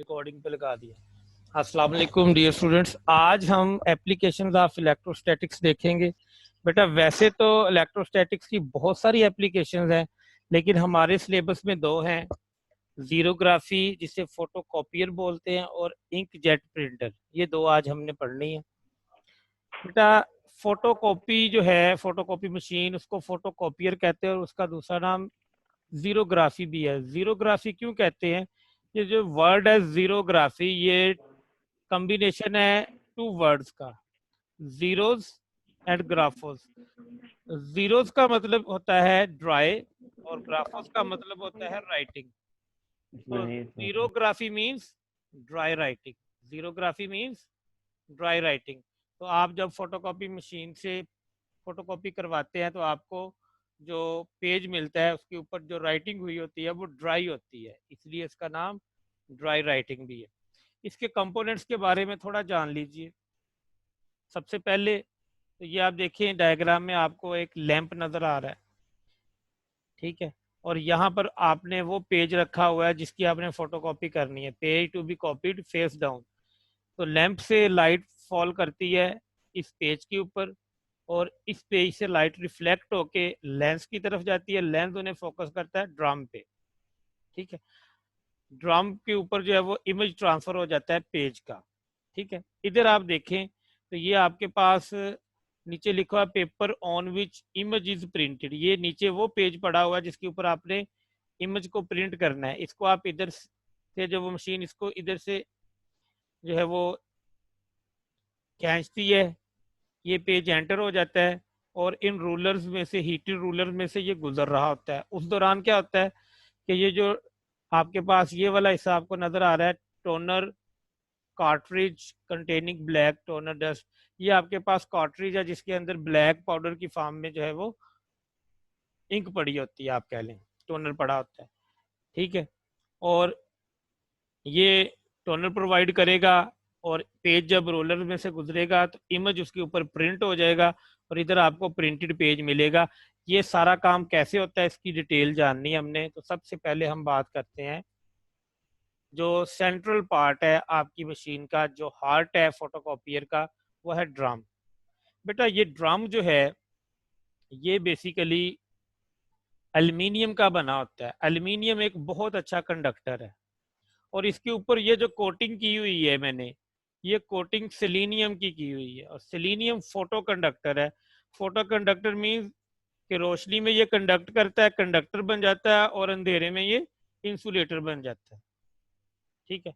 Recording पे लगा दिया। अस्सलाम वालेकुम डियर स्टूडेंट्स, आज हम एप्लीकेशंस ऑफ इलेक्ट्रोस्टैटिक्स देखेंगे। बेटा वैसे तो इलेक्ट्रोस्टैटिक्स की बहुत सारी एप्लीकेशंस हैं, लेकिन हमारे सिलेबस में दो हैं, जीरोग्राफी जिसे फोटोकॉपियर बोलते हैं और इंक जेट प्रिंटर। ये दो आज हमने पढ़नी है। बेटा फोटोकॉपी जो है, फोटोकॉपी मशीन, उसको फोटोकॉपियर कहते हैं और उसका दूसरा नाम जीरोग्राफी भी है। जीरोग्राफी क्यों कहते हैं? ये जो वर्ड है जीरोग्राफी, ये कॉम्बिनेशन है टू वर्ड्स का, जीरोस एंड ग्राफोस। जीरोस का मतलब होता है ड्राई और ग्राफोस का मतलब होता है राइटिंग। तो xerography means dry writing, xerography means dry writing. तो आप जब फोटोकॉपी मशीन से फोटोकॉपी करवाते हैं तो आपको जो पेज मिलता है उसके ऊपर जो राइटिंग हुई होती है वो ड्राई होती है, इसलिए इसका नाम ड्राई राइटिंग भी है। इसके कंपोनेंट्स के बारे में थोड़ा जान लीजिए। सबसे पहले तो ये आप देखें डायग्राम में आपको एक लैंप नजर आ रहा है, ठीक है, और यहाँ पर आपने वो पेज रखा हुआ है जिसकी आपने फोटोकॉपी करनी है, page to be copied face down. तो लैंप से लाइट फॉल करती है इस पेज के ऊपर और इस पेज से लाइट रिफ्लेक्ट होके लेंस की तरफ जाती है, लेंस उन्हें फोकस करता है ड्रम पे, ठीक है। ड्रम के ऊपर जो है वो इमेज ट्रांसफर हो जाता है पेज का, ठीक है। इधर आप देखें तो ये आपके पास नीचे लिखा हुआ paper on which image is printed. ये नीचे वो पेज पड़ा हुआ है जिसके ऊपर आपने इमेज को प्रिंट करना है। इसको आप इधर से, जो वो मशीन इसको इधर से जो है वो खींचती है, ये पेज एंटर हो जाता है और इन रूलर्स में से, हीटेड रूलर में से ये गुजर रहा होता है। उस दौरान क्या होता है कि ये जो आपके पास ये वाला हिस्सा आपको नजर आ रहा है, toner cartridge containing black toner dust, ये आपके पास कार्ट्रिज है जिसके अंदर ब्लैक पाउडर की फॉर्म में जो है वो इंक पड़ी होती है, आप कह लें टोनर पड़ा होता है, ठीक है। और ये टोनर प्रोवाइड करेगा और पेज जब रोलर में से गुजरेगा तो इमेज उसके ऊपर प्रिंट हो जाएगा और इधर आपको प्रिंटेड पेज मिलेगा। ये सारा काम कैसे होता है इसकी डिटेल जाननी है हमने। तो सबसे पहले हम बात करते हैं जो सेंट्रल पार्ट है आपकी मशीन का, जो हार्ट है फोटोकॉपियर का, वो है ड्रम। बेटा ये ड्रम जो है ये बेसिकली एल्युमिनियम का बना होता है। एल्युमिनियम एक बहुत अच्छा कंडक्टर है और इसके ऊपर ये जो कोटिंग की हुई है मैंने, ये कोटिंग सेलेनियम की हुई है और सेलेनियम फोटो कंडक्टर है। फोटो कंडक्टर मीन्स कि रोशनी में ये कंडक्ट करता है, कंडक्टर बन जाता है, और अंधेरे में ये इंसुलेटर बन जाता है, ठीक है।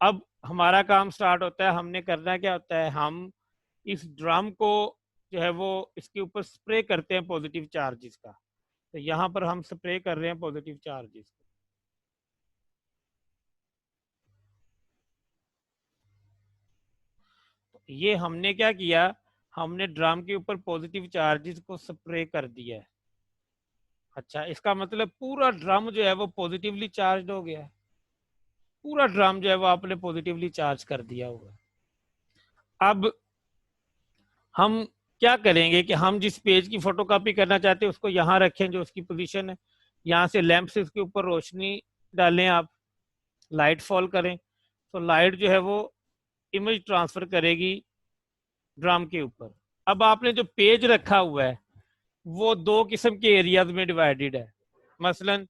अब हमारा काम स्टार्ट होता है, हमने करना क्या होता है, हम इस ड्रम को जो है वो इसके ऊपर स्प्रे करते हैं पॉजिटिव चार्जेस का। तो यहाँ पर हम स्प्रे कर रहे हैं पॉजिटिव चार्जेस। ये हमने क्या किया, हमने ड्रम के ऊपर पॉजिटिव चार्जेस को स्प्रे कर दिया है। अच्छा, इसका मतलब पूरा ड्रम जो है वो पॉजिटिवली चार्ज हो गया है, पूरा ड्रम जो है वो आपने पॉजिटिवली चार्ज कर दिया हुआ है। अब हम क्या करेंगे कि हम जिस पेज की फोटोकॉपी करना चाहते हैं उसको यहाँ रखें, जो उसकी पोजीशन है, यहाँ से लैंप से उसके ऊपर रोशनी डालें, आप लाइट फॉल करें तो लाइट जो है वो इमेज ट्रांसफर करेगी ड्रम के ऊपर। अब आपने जो पेज रखा हुआ है वो दो किस्म के एरियाज में डिवाइडेड है। मसलन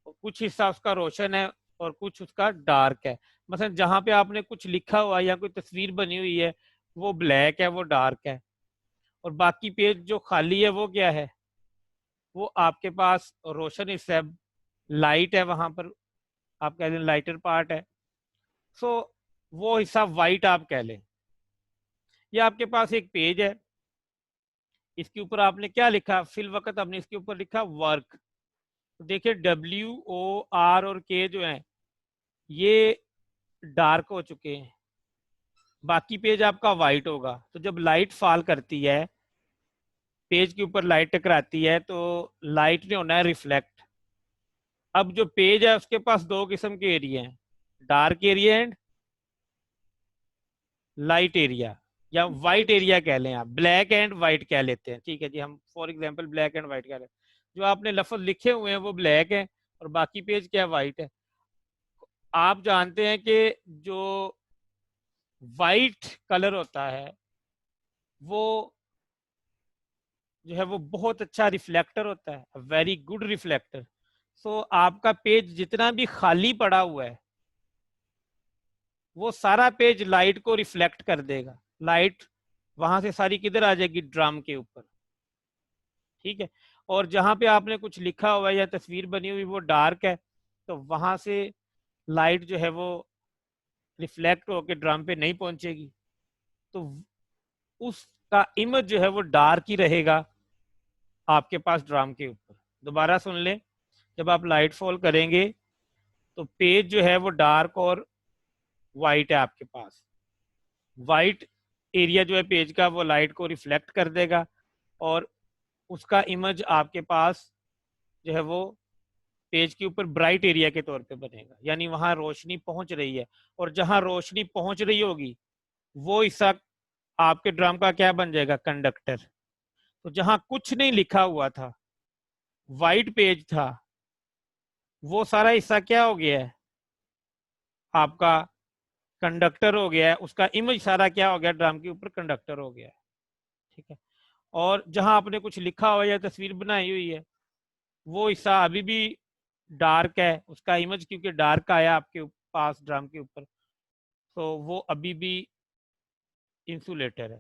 कुछ हिस्सा उसका रोशन है और कुछ उसका डार्क है। मसलन जहां पे आपने कुछ लिखा हुआ है या कोई तस्वीर बनी हुई है वो ब्लैक है, वो डार्क है, और बाकी पेज जो खाली है वो क्या है, वो आपके पास रोशन हिस्सा है, लाइट है, वहां पर आप कह लें लाइटर पार्ट है। सो वो हिस्सा वाइट आप कह लें। ये आपके पास एक पेज है, इसके ऊपर आपने क्या लिखा, फिल वक्त आपने इसके ऊपर लिखा वर्क। तो देखिए WOR और K जो है ये डार्क हो चुके हैं, बाकी पेज आपका वाइट होगा। तो जब लाइट फॉल करती है, पेज के ऊपर लाइट टकराती है, तो लाइट ने होना है रिफ्लेक्ट। अब जो पेज है उसके पास दो किस्म के एरिया हैं, dark area and light area, या वाइट एरिया कह लें, आप ब्लैक एंड वाइट कह लेते हैं, ठीक है जी। हम for example black and white कह लें, जो आपने लफ्ज लिखे हुए हैं वो ब्लैक है और बाकी पेज क्या है, वाइट है। आप जानते हैं कि जो वाइट कलर होता है वो जो है वो बहुत अच्छा रिफ्लेक्टर होता है, वेरी गुड रिफ्लेक्टर। सो आपका पेज जितना भी खाली पड़ा हुआ है वो सारा पेज लाइट को रिफ्लेक्ट कर देगा। लाइट वहां से सारी किधर आ जाएगी, ड्रम के ऊपर। ठीक है। और जहां पे आपने कुछ लिखा हुआ है या तस्वीर बनी हुई वो डार्क है, तो वहां से लाइट जो है वो रिफ्लेक्ट होकर ड्रम पे नहीं पहुंचेगी, तो उसका इमेज जो है वो डार्क ही रहेगा आपके पास ड्रम के ऊपर। दोबारा सुन लें, जब आप लाइट फॉल करेंगे तो पेज जो है वो डार्क और वाइट है आपके पास। वाइट एरिया जो है पेज का वो लाइट को रिफ्लेक्ट कर देगा और उसका इमेज आपके पास जो है वो पेज के ऊपर ब्राइट एरिया के तौर पे बनेगा, यानी वहां रोशनी पहुंच रही है। और जहां रोशनी पहुंच रही होगी वो हिस्सा आपके ड्रम का क्या बन जाएगा, कंडक्टर। तो जहां कुछ नहीं लिखा हुआ था, वाइट पेज था, वो सारा हिस्सा क्या हो गया है, आपका कंडक्टर हो गया है। उसका इमेज सारा क्या हो गया, ड्रम के ऊपर कंडक्टर हो गया है। ठीक है। और जहां आपने कुछ लिखा हुआ या तस्वीर बनाई हुई है वो हिस्सा अभी भी डार्क है, उसका इमेज क्योंकि डार्क आया आपके पास ड्रम के ऊपर, तो वो अभी भी इंसुलेटर है।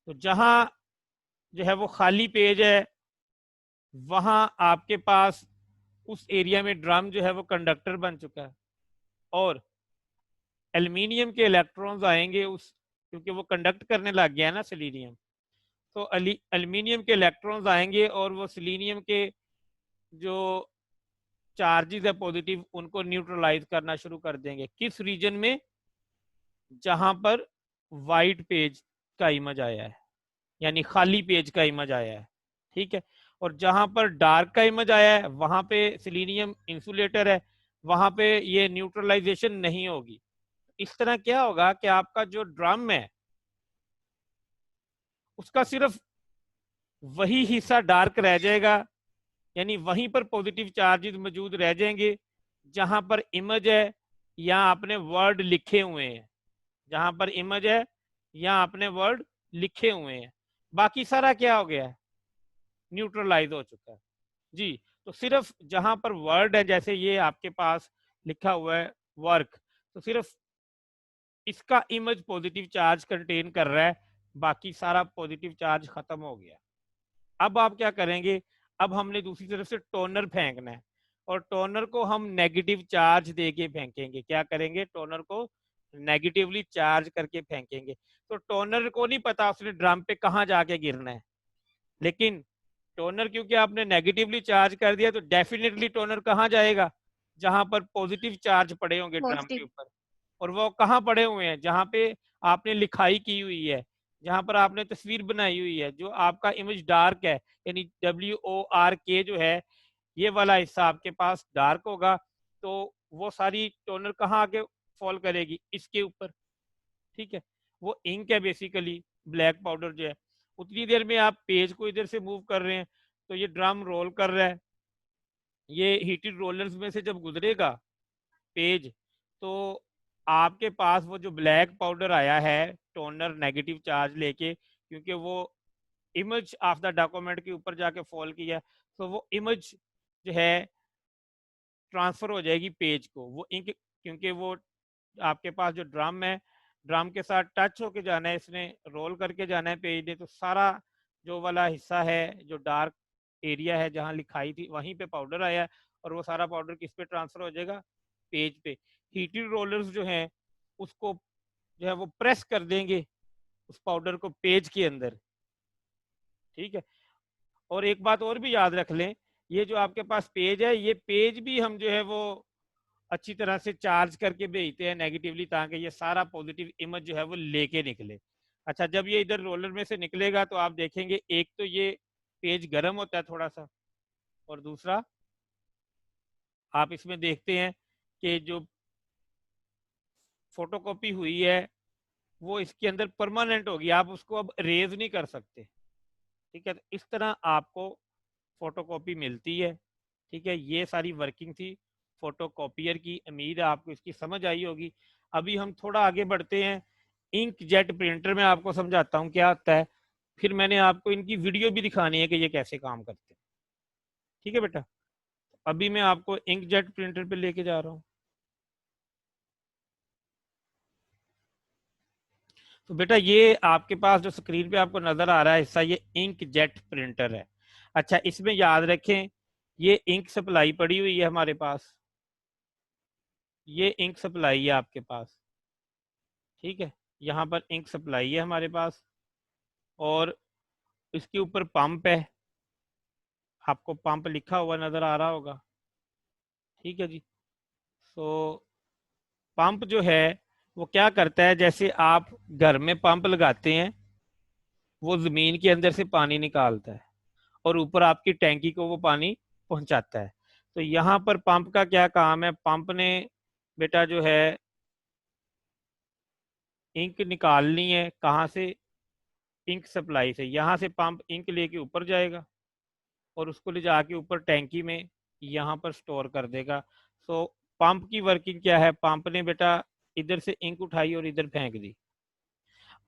तो जहां जो है वो खाली पेज है वहां आपके पास उस एरिया में ड्रम जो है वो कंडक्टर बन चुका है। और एल्यूमिनियम के इलेक्ट्रॉन्स आएंगे उस, क्योंकि वो कंडक्ट करने लग गया है ना सिलीनियम, तो एल्यूमिनियम के इलेक्ट्रॉन्स आएंगे और वो सिलीनियम के जो चार्जेस है पॉजिटिव उनको न्यूट्रलाइज करना शुरू कर देंगे। किस रीजन में, जहां पर वाइट पेज का इमेज आया है, यानी खाली पेज का इमेज आया है। ठीक है। और जहां पर डार्क का इमेज आया है वहां पे सिलीनियम इंसुलेटर है, वहां पे ये न्यूट्रलाइजेशन नहीं होगी। इस तरह क्या होगा कि आपका जो ड्रम है उसका सिर्फ वही हिस्सा डार्क रह जाएगा, यानी वहीं पर पॉजिटिव चार्जेस मौजूद रह जाएंगे जहां पर इमेज है या आपने वर्ड लिखे हुए हैं। जहां पर इमेज है या आपने वर्ड लिखे हुए हैं, बाकी सारा क्या हो गया है, न्यूट्रलाइज हो चुका है। जी। तो सिर्फ जहां पर वर्ड है, जैसे ये आपके पास लिखा हुआ है वर्क, तो सिर्फ इसका इमेज पॉजिटिव चार्ज कंटेन कर रहा है, बाकी सारा पॉजिटिव चार्ज खत्म हो गया। अब आप क्या करेंगे, अब हमने दूसरी तरफ से टोनर फेंकना है और टोनर को हम नेगेटिव चार्ज देके फेंकेंगे। क्या करेंगे, टोनर को नेगेटिवली चार्ज करके फेंकेंगे। तो टोनर को नहीं पता उसने ड्रम पे कहाँ जाके गिरना है, लेकिन टोनर क्योंकि आपने नेगेटिवली चार्ज कर दिया तो डेफिनेटली टोनर कहाँ जाएगा, जहां पर पॉजिटिव चार्ज पड़े होंगे ड्रम के पॉजिटिव। ऊपर। और वो कहाँ पड़े हुए हैं, जहां पे आपने लिखाई की हुई है, जहां पर आपने तस्वीर बनाई हुई है, जो आपका इमेज डार्क है, यानी WORK जो है, ये वाला हिस्सा आपके पास डार्क होगा। तो वो सारी टोनर कहाँ आके फॉल करेगी, इसके ऊपर। ठीक है। वो इंक है बेसिकली, ब्लैक पाउडर जो है। उतनी देर में आप पेज को इधर से मूव कर रहे हैं तो ये ड्रम रोल कर रहा है, ये हीटेड रोलर्स में से जब गुजरेगा पेज, तो आपके पास वो जो ब्लैक पाउडर आया है टोनर नेगेटिव चार्ज लेके, क्योंकि वो इमेज ऑफ द डॉक्यूमेंट के ऊपर जाके फॉल किया, तो वो इमेज जो है ट्रांसफर हो जाएगी पेज को। वो इंक, क्योंकि वो आपके पास जो ड्रम है, ड्रम के साथ टच होके जाना है, इसने रोल करके जाना है पेज ने, तो सारा जो वाला हिस्सा है, जो डार्क एरिया है जहां लिखाई थी, वहीं पे पाउडर आया है और वो सारा पाउडर किस पे ट्रांसफर हो जाएगा, पेज पे। हीटेड रोलर्स जो हैं उसको जो है वो प्रेस कर देंगे उस पाउडर को पेज के अंदर। ठीक है। और एक बात और भी याद रख लें, ये जो आपके पास पेज है, ये पेज भी हम जो है वो अच्छी तरह से चार्ज करके भेजते हैं नेगेटिवली, ताकि ये सारा पॉजिटिव इमेज जो है वो लेके निकले। अच्छा, जब ये इधर रोलर में से निकलेगा तो आप देखेंगे एक तो ये पेज गर्म होता है थोड़ा सा, और दूसरा आप इसमें देखते हैं कि जो फोटोकॉपी हुई है वो इसके अंदर परमानेंट होगी, आप उसको अब रेज नहीं कर सकते। ठीक है। तो इस तरह आपको फोटोकॉपी मिलती है। ठीक है। ये सारी वर्किंग थी फोटोकॉपियर की। उम्मीद है आपको इसकी समझ आई होगी। अभी हम थोड़ा आगे बढ़ते हैं, इंकजेट प्रिंटर में आपको समझाता हूँ क्या होता है, फिर मैंने आपको इनकी वीडियो भी दिखानी है कि ये कैसे काम करते हैं। ठीक है बेटा, अभी मैं आपको इंकजेट प्रिंटर पे लेके जा रहा हूँ। तो बेटा ये आपके पास जो स्क्रीन पे आपको नजर आ रहा है हिस्सा, ये इंकजेट प्रिंटर है। अच्छा, इसमें याद रखें ये इंक सप्लाई पड़ी हुई है हमारे पास, ये इंक सप्लाई है आपके पास। ठीक है, यहाँ पर इंक सप्लाई है हमारे पास, और इसके ऊपर पंप है, आपको पंप लिखा हुआ नजर आ रहा होगा। ठीक है जी। तो पंप जो है वो क्या करता है, जैसे आप घर में पंप लगाते हैं, वो जमीन के अंदर से पानी निकालता है और ऊपर आपकी टैंकी को वो पानी पहुंचाता है। तो यहाँ पर पंप का क्या काम है, पंप ने बेटा जो है इंक निकालनी है, कहाँ से, इंक सप्लाई से। यहाँ से पंप इंक लेके ऊपर जाएगा और उसको ले जाके ऊपर टैंकी में यहाँ पर स्टोर कर देगा। सो पंप की वर्किंग क्या है, पंप ने बेटा इधर से इंक उठाई और इधर फेंक दी।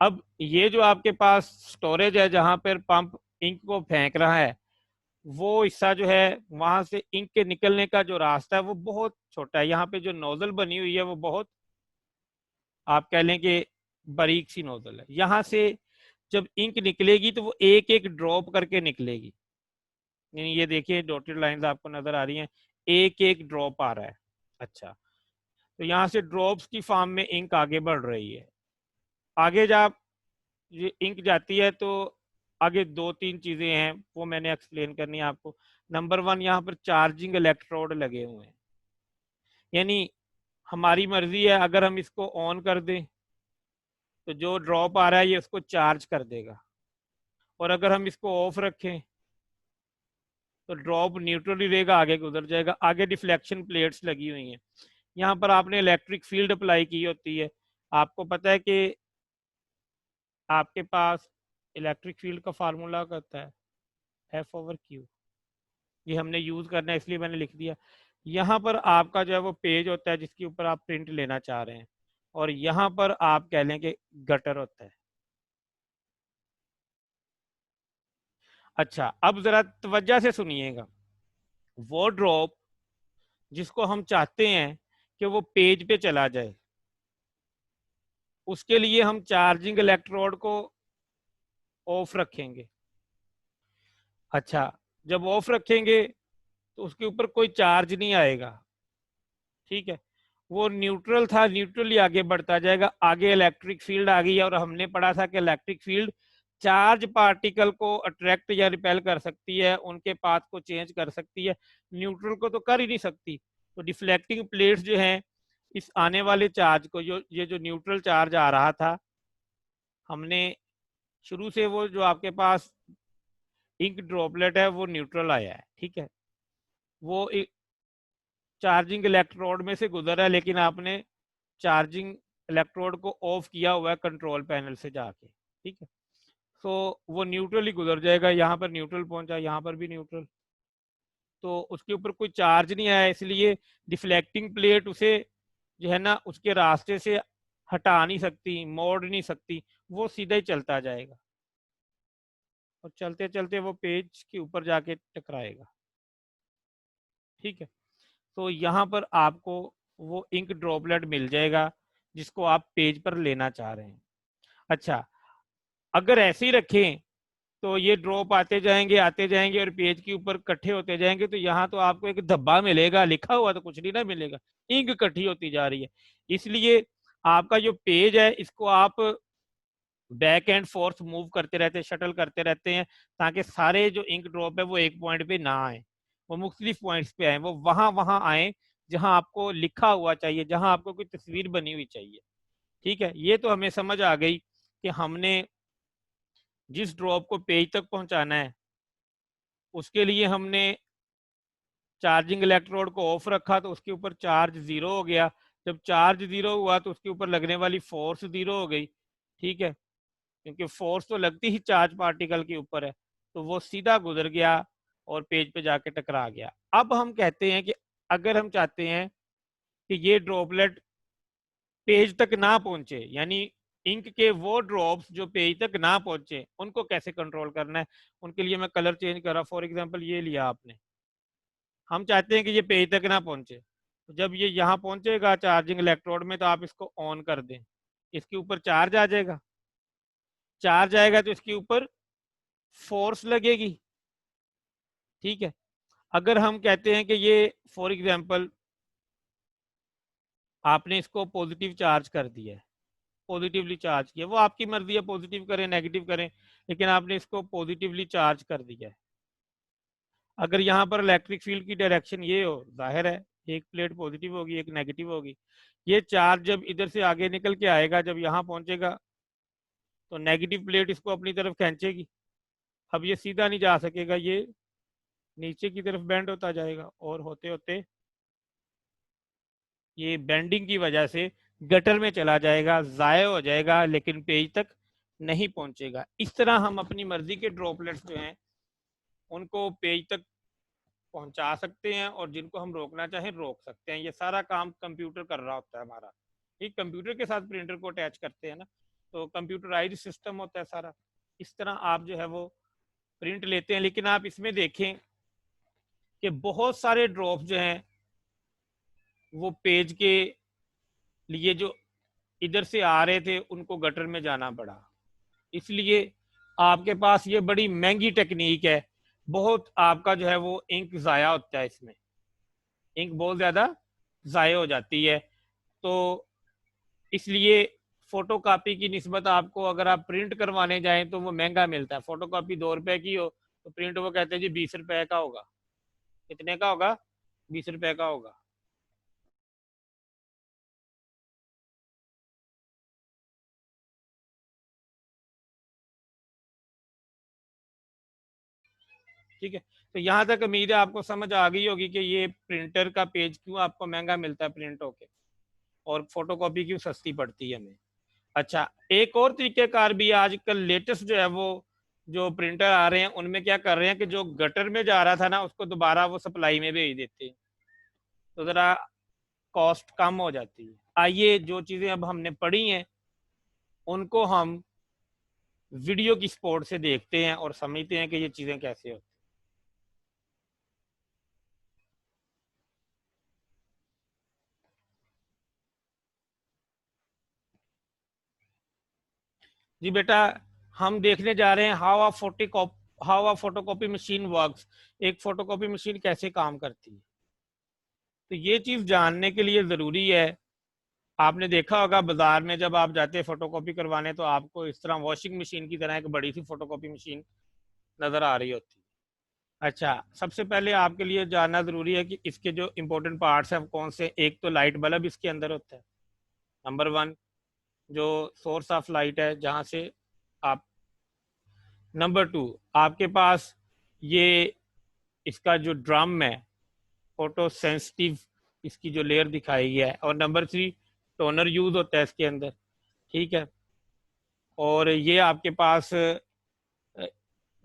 अब ये जो आपके पास स्टोरेज है जहां पर पंप इंक को फेंक रहा है, वो हिस्सा जो है वहां से इंक के निकलने का जो रास्ता है वो बहुत छोटा है। यहाँ पे जो नोजल बनी हुई है वो बहुत, आप कह लें कि बारीक सी नोजल है। यहाँ से जब इंक निकलेगी तो वो एक एक ड्रॉप करके निकलेगी। ये देखिए डॉटेड लाइंस आपको नजर आ रही हैं, एक एक ड्रॉप आ रहा है। अच्छा, तो यहाँ से ड्रॉप्स की फॉर्म में इंक आगे बढ़ रही है। आगे जब ये इंक जाती है तो आगे दो तीन चीजें हैं वो मैंने एक्सप्लेन करनी है आपको। नंबर वन, यहाँ पर चार्जिंग इलेक्ट्रोड लगे हुए हैं, यानी हमारी मर्जी है, अगर हम इसको ऑन कर दें तो जो ड्रॉप आ रहा है ये उसको चार्ज कर देगा, और अगर हम इसको ऑफ रखें तो ड्रॉप न्यूट्रल ही रहेगा, आगे गुजर जाएगा। आगे डिफ्लेक्शन प्लेट्स लगी हुई हैं, यहाँ पर आपने इलेक्ट्रिक फील्ड अप्लाई की होती है। आपको पता है कि आपके पास इलेक्ट्रिक फील्ड का फार्मूला होता है F/Q, ये हमने यूज करना है इसलिए मैंने लिख दिया। यहाँ पर आपका जो है वो पेज होता है जिसके ऊपर आप प्रिंट लेना चाह रहे हैं, और यहाँ पर आप कह लें कि गटर होता है। अच्छा, अब जरा तवज्जो से सुनिएगा, वो ड्रॉप जिसको हम चाहते हैं कि वो पेज पे चला जाए, उसके लिए हम चार्जिंग इलेक्ट्रोड को ऑफ रखेंगे। अच्छा, जब ऑफ रखेंगे तो उसके ऊपर कोई चार्ज नहीं आएगा। ठीक है, वो न्यूट्रल था, न्यूट्रली आगे बढ़ता जाएगा। आगे इलेक्ट्रिक फील्ड आ गई है, और हमने पढ़ा था कि इलेक्ट्रिक फील्ड चार्ज पार्टिकल को अट्रैक्ट या रिपेल कर सकती है, उनके पाथ को चेंज कर सकती है, न्यूट्रल को तो कर ही नहीं सकती। तो डिफ्लेक्टिंग प्लेट्स जो हैं, इस आने वाले चार्ज को, जो ये जो न्यूट्रल चार्ज आ रहा था, हमने शुरू से वो जो आपके पास इंक ड्रॉपलेट है वो न्यूट्रल आया है। ठीक है, वो चार्जिंग इलेक्ट्रोड में से गुजर है, लेकिन आपने चार्जिंग इलेक्ट्रोड को ऑफ किया हुआ है कंट्रोल पैनल से जाके। ठीक है, तो वो न्यूट्रल ही गुजर जाएगा। यहाँ पर न्यूट्रल पहुंचा, यहाँ पर भी न्यूट्रल, तो उसके ऊपर कोई चार्ज नहीं आया, इसलिए डिफ्लेक्टिंग प्लेट उसे जो है ना उसके रास्ते से हटा नहीं सकती, मोड़ नहीं सकती, वो सीधा ही चलता जाएगा और चलते चलते वो पेज के ऊपर जाके टकराएगा। ठीक है, तो यहाँ पर आपको वो इंक ड्रॉपलेट मिल जाएगा जिसको आप पेज पर लेना चाह रहे हैं। अच्छा, अगर ऐसे ही रखें तो ये ड्रॉप आते जाएंगे और पेज के ऊपर इकट्ठे होते जाएंगे, तो यहाँ तो आपको एक धब्बा मिलेगा, लिखा हुआ तो कुछ नहीं ना मिलेगा, इंक इकट्ठी होती जा रही है। इसलिए आपका जो पेज है इसको आप बैक एंड फोर्थ मूव करते रहते हैं, शटल करते रहते हैं, ताकि सारे जो इंक ड्रॉप है वो एक पॉइंट पे ना आए, वो मुख्तलिफ पॉइंट्स पे आए, वो वहां वहां आए जहां आपको लिखा हुआ चाहिए, जहां आपको कोई तस्वीर बनी हुई चाहिए। ठीक है, ये तो हमें समझ आ गई कि हमने जिस ड्रॉप को पेज तक पहुंचाना है उसके लिए हमने चार्जिंग इलेक्ट्रोड को ऑफ रखा तो उसके ऊपर चार्ज जीरो हो गया। जब चार्ज जीरो हुआ तो उसके ऊपर लगने वाली फोर्स जीरो हो गई। ठीक है, क्योंकि फोर्स तो लगती ही चार्ज पार्टिकल के ऊपर है, तो वो सीधा गुजर गया और पेज पे जाके टकरा गया। अब हम कहते हैं कि अगर हम चाहते हैं कि ये ड्रॉपलेट पेज तक ना पहुंचे, यानी इंक के वो ड्रॉप्स जो पेज तक ना पहुंचे, उनको कैसे कंट्रोल करना है, उनके लिए मैं कलर चेंज कर रहा। फॉर एग्जांपल ये लिया आपने, हम चाहते हैं कि ये पेज तक ना पहुंचे, तो जब ये यहाँ पहुंचेगा चार्जिंग इलेक्ट्रोड में तो आप इसको ऑन कर दें, इसके ऊपर चार्ज आ जाएगा, चार्ज आएगा तो इसके ऊपर फोर्स लगेगी। ठीक है, अगर हम कहते हैं कि ये फॉर एग्जांपल आपने इसको पॉजिटिव चार्ज कर दिया है, पॉजिटिवली चार्ज किया, वो आपकी मर्जी है पॉजिटिव करें नेगेटिव करें, लेकिन आपने इसको पॉजिटिवली चार्ज कर दिया है। अगर यहाँ पर इलेक्ट्रिक फील्ड की डायरेक्शन ये हो, जाहिर है एक प्लेट पॉजिटिव होगी एक नेगेटिव होगी, ये चार्ज जब इधर से आगे निकल के आएगा, जब यहाँ पहुंचेगा तो नेगेटिव प्लेट इसको अपनी तरफ खींचेगी। अब ये सीधा नहीं जा सकेगा, ये नीचे की तरफ बेंड होता जाएगा और होते होते ये बेंडिंग की वजह से गटर में चला जाएगा, ज़ाया हो जाएगा, लेकिन पेज तक नहीं पहुंचेगा। इस तरह हम अपनी मर्जी के ड्रॉपलेट्स जो हैं उनको पेज तक पहुंचा सकते हैं और जिनको हम रोकना चाहें रोक सकते हैं। ये सारा काम कंप्यूटर कर रहा होता है हमारा। एक कंप्यूटर के साथ प्रिंटर को अटैच करते हैं ना, तो कंप्यूटराइज सिस्टम होता है सारा। इस तरह आप जो है वो प्रिंट लेते हैं। लेकिन आप इसमें देखें कि बहुत सारे ड्रॉप जो हैं वो पेज के लिए जो इधर से आ रहे थे उनको गटर में जाना पड़ा, इसलिए आपके पास ये बड़ी महंगी टेक्निक है। बहुत आपका जो है वो इंक ज़ाया होता है, इसमें इंक बहुत ज़्यादा ज़ाया हो जाती है। तो इसलिए फोटोकॉपी की निस्बत आपको अगर आप प्रिंट करवाने जाएं तो वो महंगा मिलता है। फोटोकॉपी 2 रुपए की हो तो प्रिंट वो कहते हैं जी 20 रुपए का होगा। कितने का होगा? 20 रुपए का होगा। ठीक है, तो यहाँ तक उम्मीद है आपको समझ आ गई होगी कि ये प्रिंटर का पेज क्यों आपको महंगा मिलता है प्रिंट होके और फोटोकॉपी क्यों सस्ती पड़ती है हमें। अच्छा, एक और तरीकेकार भी आजकल लेटेस्ट जो है वो जो प्रिंटर आ रहे हैं उनमें क्या कर रहे हैं कि जो गटर में जा रहा था ना उसको दोबारा वो सप्लाई में भेज देते हैं, तो ज़रा कॉस्ट कम हो जाती है। आइए जो चीज़ें अब हमने पढ़ी हैं उनको हम वीडियो की सपोर्ट से देखते हैं और समझते हैं कि ये चीज़ें कैसे होती हैं। जी बेटा, हम देखने जा रहे हैं how a photocopy machine works. एक फोटोकॉपी मशीन कैसे काम करती है, तो ये चीज़ जानने के लिए ज़रूरी है। आपने देखा होगा बाजार में जब आप जाते हैं फोटोकॉपी करवाने तो आपको इस तरह वॉशिंग मशीन की तरह एक बड़ी सी फोटोकॉपी मशीन नज़र आ रही होती है। अच्छा, सबसे पहले आपके लिए जानना ज़रूरी है कि इसके जो इम्पोर्टेंट पार्ट्स हैं कौन से। एक तो लाइट बल्ब इसके अंदर होता है, नंबर 1, जो सोर्स ऑफ लाइट है जहाँ से आप। नंबर 2, आपके पास ये इसका जो ड्रम है फोटो सेंसिटिव, इसकी जो लेयर दिखाई है। और नंबर 3, टोनर यूज होता है इसके अंदर। ठीक है, और ये आपके पास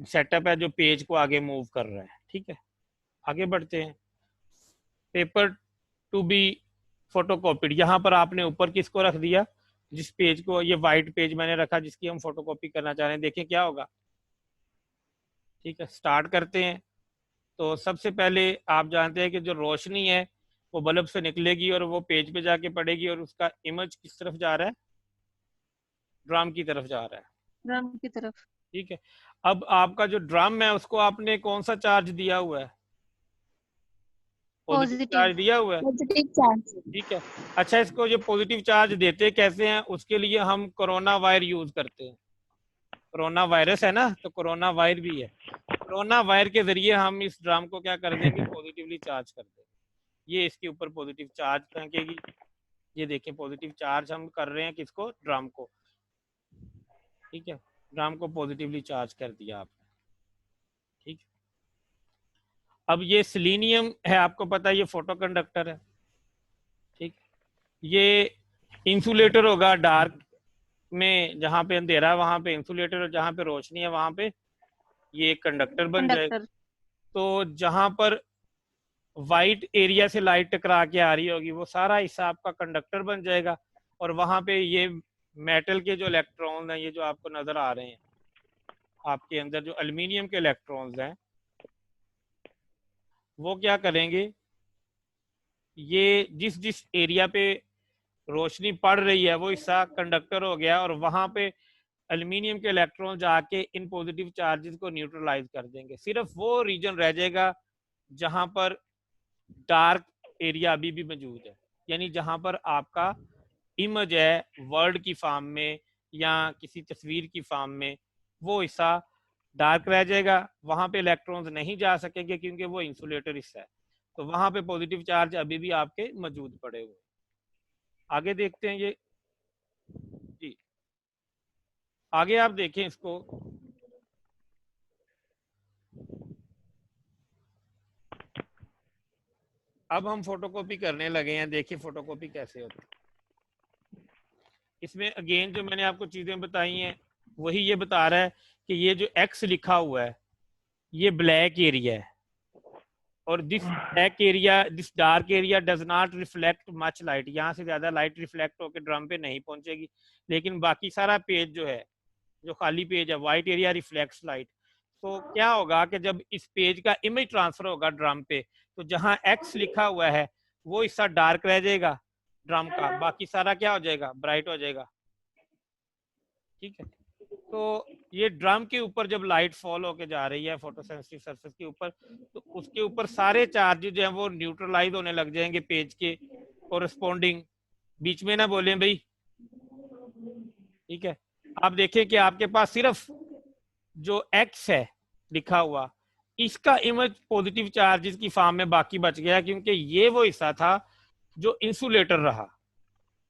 सेटअप है जो पेज को आगे मूव कर रहा है। ठीक है, आगे बढ़ते हैं। पेपर टू बी फोटोकॉपीड, यहाँ पर आपने ऊपर किसको रख दिया, जिस पेज को, ये वाइट पेज मैंने रखा जिसकी हम फोटोकॉपी करना चाह रहे हैं। देखें क्या होगा। ठीक है, स्टार्ट करते हैं। तो सबसे पहले आप जानते हैं कि जो रोशनी है वो बल्ब से निकलेगी और वो पेज पे जाके पड़ेगी और उसका इमेज किस तरफ जा रहा है, ड्राम की तरफ जा रहा है। ड्रम की तरफ। ठीक है, अब आपका जो ड्रम है उसको आपने कौन सा चार्ज दिया हुआ है, पॉजिटिव पॉजिटिव। चार्ज दिया हुआ है। Positive charge. ठीक है, अच्छा इसको जो पॉजिटिव चार्ज देते कैसे हैं, उसके लिए हम कोरोना वायर यूज करते हैं। कोरोना वायरस है ना, तो कोरोना वायर भी है। कोरोना वायर के जरिए हम इस ड्रम को क्या कर देंगे, पॉजिटिवली चार्ज कर देंगे। ये इसके ऊपर पॉजिटिव चार्ज फेंकेगी। ये देखें पॉजिटिव चार्ज हम कर रहे हैं किसको, ड्रम को। ठीक है, ड्रम को पॉजिटिवली चार्ज कर दिया आपने। ठीक है, अब ये सिलीनियम है, आपको पता है ये फोटो कंडक्टर है। ठीक, ये इंसुलेटर होगा डार्क में, जहाँ पे अंधेरा है वहां पे इंसुलेटर, और जहाँ पे रोशनी है वहां पे ये कंडक्टर बन जाएगा। कंडक्टर। तो जहां पर वाइट एरिया से लाइट टकरा के आ रही होगी, वो सारा हिस्सा आपका कंडक्टर बन जाएगा, और वहां पे ये मेटल के जो इलेक्ट्रॉन हैं, ये जो आपको नजर आ रहे हैं आपके अंदर, जो एल्यूमिनियम के इलेक्ट्रॉन्स हैं, वो क्या करेंगे, ये जिस जिस एरिया पे रोशनी पड़ रही है वो हिस्सा कंडक्टर हो गया, और वहां पे एल्यूमिनियम के इलेक्ट्रॉन जाके इन पॉजिटिव चार्जेस को न्यूट्रलाइज कर देंगे। सिर्फ वो रीजन रह जाएगा जहां पर डार्क एरिया अभी भी मौजूद है, यानी जहां पर आपका इमेज है वर्ड की फॉर्म में या किसी तस्वीर की फॉर्म में, वो हिस्सा डार्क रह जाएगा, वहां पे इलेक्ट्रॉन्स नहीं जा सकेंगे क्योंकि वो इंसुलेटर हिस्सा है, तो वहां पे पॉजिटिव चार्ज अभी भी आपके मौजूद पड़े हुए। आगे देखते हैं ये जी, आगे आप देखें इसको, अब हम फोटोकॉपी करने लगे हैं, देखिए फोटोकॉपी कैसे होती है। इसमें अगेन जो मैंने आपको चीजें बताई हैं वही ये बता रहा है कि ये जो एक्स लिखा हुआ है ये ब्लैक एरिया है, और this black area, this dark area does not reflect much light, यहाँ से ज्यादा लाइट रिफ्लेक्ट होकर ड्रम पे नहीं पहुंचेगी, लेकिन बाकी सारा पेज जो है, जो खाली पेज है, व्हाइट एरिया रिफ्लेक्ट्स लाइट। तो क्या होगा कि जब इस पेज का इमेज ट्रांसफर होगा ड्रम पे, तो जहां एक्स लिखा हुआ है वो हिस्सा डार्क रह जाएगा ड्रम का, बाकी सारा क्या हो जाएगा, ब्राइट हो जाएगा। ठीक है, तो ये ड्रम के ऊपर जब लाइट फॉल होके जा रही है फोटोसेंसिटिव सरफेस के ऊपर, तो उसके ऊपर सारे चार्जेस जो है वो न्यूट्रलाइज होने लग जाएंगे पेज के कोरस्पॉन्डिंग। बीच में ना बोलें भाई, ठीक है। आप देखें कि आपके पास सिर्फ जो एक्स है लिखा हुआ, इसका इमेज पॉजिटिव चार्जेस की फॉर्म में बाकी बच गया, क्योंकि ये वो हिस्सा था जो इंसुलेटर रहा,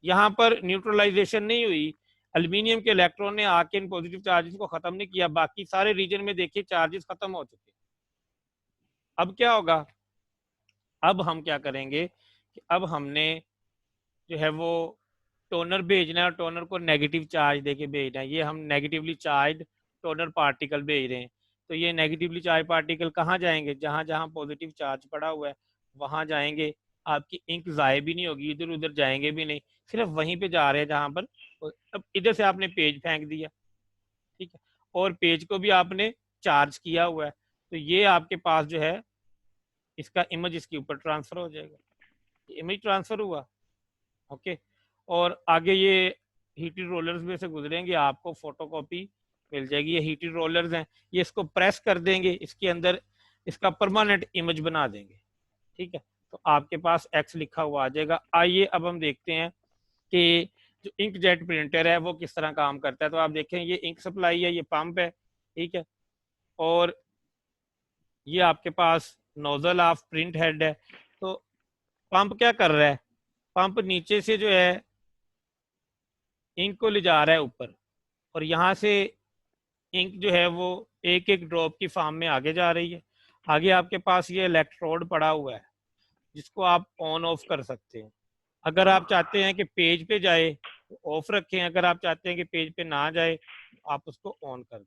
यहाँ पर न्यूट्रलाइजेशन नहीं हुई, एल्यूमिनियम के इलेक्ट्रॉन ने आके इन पॉजिटिव चार्जेस को खत्म नहीं किया, बाकी सारे रीजन में देखिए चार्जेस खत्म हो चुके। अब क्या होगा, अब हम क्या करेंगे कि अब हमने जो है वो टोनर भेजना है, और टोनर को नेगेटिव चार्ज देके भेजना है। ये हम नेगेटिवली चार्ज टोनर पार्टिकल भेज रहे हैं, तो ये नेगेटिवली चार्ज पार्टिकल कहाँ जाएंगे, जहां जहां पॉजिटिव चार्ज पड़ा हुआ है वहां जाएंगे। आपकी इंक जाए भी नहीं होगी, इधर उधर जाएंगे भी नहीं, सिर्फ वहीं पे जा रहे हैं जहां पर। अब इधर से आपने पेज फेंक दिया, ठीक है, और पेज को भी आपने चार्ज किया हुआ है, तो ये आपके पास जो है इसका इमेज इसके ऊपर ट्रांसफर हो जाएगा, इमेज ट्रांसफर हुआ। ओके, और आगे ये हीटेड रोलर्स में से गुजरेंगे, आपको फोटोकॉपी मिल जाएगी। ये हीटेड रोलर्स हैं, ये इसको प्रेस कर देंगे, इसके अंदर इसका परमानेंट इमेज बना देंगे। ठीक है, तो आपके पास एक्स लिखा हुआ आ जाएगा। आइए अब हम देखते हैं कि जो इंक जेट प्रिंटर है वो किस तरह काम करता है। तो आप देखें ये इंक सप्लाई है, ये पंप है, ठीक है, और ये आपके पास नोजल ऑफ प्रिंट हेड है। तो पंप क्या कर रहा है, पंप नीचे से जो है इंक को ले जा रहा है ऊपर, और यहाँ से इंक जो है वो एक एक ड्रॉप की फॉर्म में आगे जा रही है। आगे आपके पास ये इलेक्ट्रोड पड़ा हुआ है जिसको आप ऑन ऑफ कर सकते हैं। अगर आप चाहते हैं कि पेज पे जाए तो ऑफ रखें, अगर आप चाहते हैं कि पेज पे ना जाए तो आप उसको ऑन कर दें।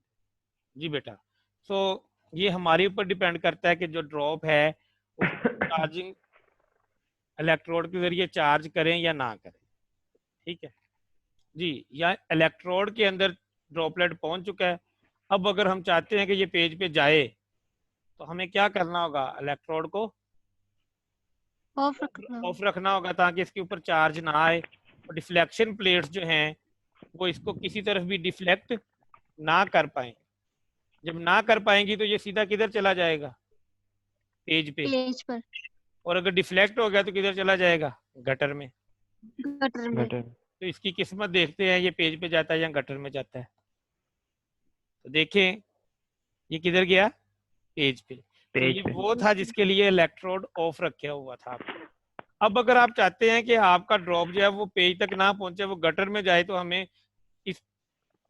जी बेटा, सो ये हमारे ऊपर डिपेंड करता है कि जो ड्रॉप है उसको चार्जिंग इलेक्ट्रोड के जरिए चार्ज करें या ना करें। ठीक है जी, या इलेक्ट्रोड के अंदर ड्रॉपलेट पहुंच चुका है। अब अगर हम चाहते हैं कि ये पेज पे जाए तो हमें क्या करना होगा, इलेक्ट्रोड को ऑफ रखना ऑफ रखना होगा ताकि इसके ऊपर चार्ज ना आए, और डिफ्लेक्शन प्लेट्स जो हैं वो इसको किसी तरफ भी डिफ्लेक्ट ना कर पाए। जब ना कर पाएंगी तो ये सीधा किधर चला जाएगा, पेज पे, पेज पर, और अगर डिफ्लेक्ट हो गया तो किधर चला जाएगा, गटर में। गटर में। तो इसकी किस्मत देखते हैं, ये पेज पे जाता है या गटर में जाता है। तो देखें ये किधर गया, पेज पे। तो ये वो था जिसके लिए इलेक्ट्रोड ऑफ रखा हुआ था। अब अगर आप चाहते हैं कि आपका ड्रॉप जो है वो पेज तक ना पहुंचे, वो गटर में जाए, तो हमें इस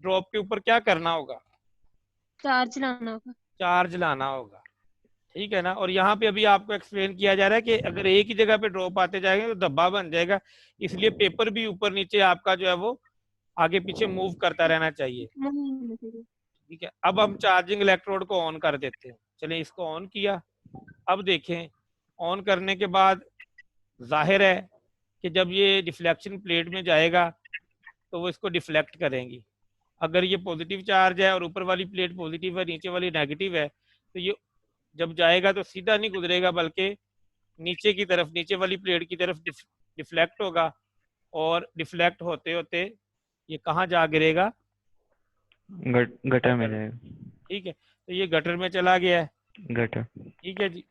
ड्रॉप के ऊपर क्या करना होगा, चार्ज लाना होगा। चार्ज लाना होगा। ठीक है ना, और यहाँ पे अभी आपको एक्सप्लेन किया जा रहा है कि अगर एक ही जगह पे ड्रॉप आते जाएंगे तो धब्बा बन जाएगा, इसलिए पेपर भी ऊपर नीचे आपका जो है वो आगे पीछे मूव करता रहना चाहिए। ठीक है, अब हम चार्जिंग इलेक्ट्रोड को ऑन कर देते हैं। चलिए इसको ऑन किया। अब देखें ऑन करने के बाद जाहिर है कि जब ये डिफ्लेक्शन प्लेट में जाएगा तो वो इसको डिफ्लेक्ट करेंगी। अगर ये पॉजिटिव चार्ज है और ऊपर वाली प्लेट पॉजिटिव है, नीचे वाली नेगेटिव है, तो ये जब जाएगा तो सीधा नहीं गुजरेगा बल्कि नीचे की तरफ, नीचे वाली प्लेट की तरफ डिफ्लेक्ट होगा, और डिफ्लेक्ट होते होते ये कहाँ जा गिरेगा? गटर में जाएगा। ठीक है, तो ये गटर में चला गया है। गटर। ठीक है जी,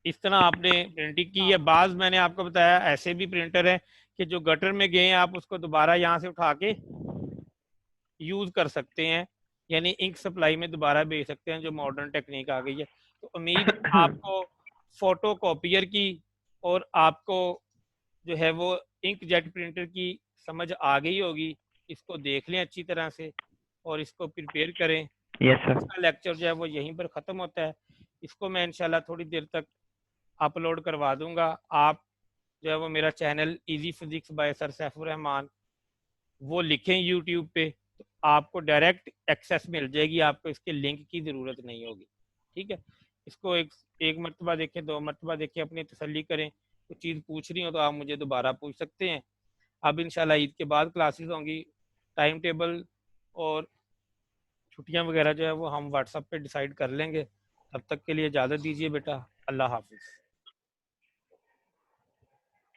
इस तरह आपने प्रिंटिंग की है। बाज मैंने आपको बताया ऐसे भी प्रिंटर है कि जो गटर में गए हैं आप उसको दोबारा यहाँ से उठा के यूज कर सकते हैं, यानी इंक सप्लाई में दोबारा भेज सकते हैं, जो मॉडर्न टेक्निक आ गई है। तो उम्मीद आपको फोटो कॉपियर की और आपको जो है वो इंक जेट प्रिंटर की समझ आ गई होगी। इसको देख लें अच्छी तरह से और इसको प्रिपेयर करें। Yes sir. इसका लेक्चर जो है वो यहीं पर ख़त्म होता है। इसको मैं इंशाल्लाह थोड़ी देर तक अपलोड करवा दूंगा। आप जो है वो मेरा channel easy physics bye sir Saifur Rahman वो लिखें यूट्यूब पे, तो आपको डायरेक्ट एक्सेस मिल जाएगी, आपको इसके लिंक की ज़रूरत नहीं होगी। ठीक है, इसको एक मरतबा देखें, 2 मरतबा देखें, अपनी तसल्ली करें। कुछ चीज़ पूछ रही हो तो आप मुझे दोबारा पूछ सकते हैं। अब इंशाल्लाह ईद के बाद क्लासेस होंगी। टाइम टेबल और छुट्टियां वगैरह जो है वो हम व्हाट्सएप पे डिसाइड कर लेंगे। तब तक के लिए इजाज़त दीजिए बेटा। अल्लाह हाफिज़।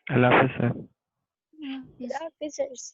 अल्लाह हाफिज़ सर। हाफिज़।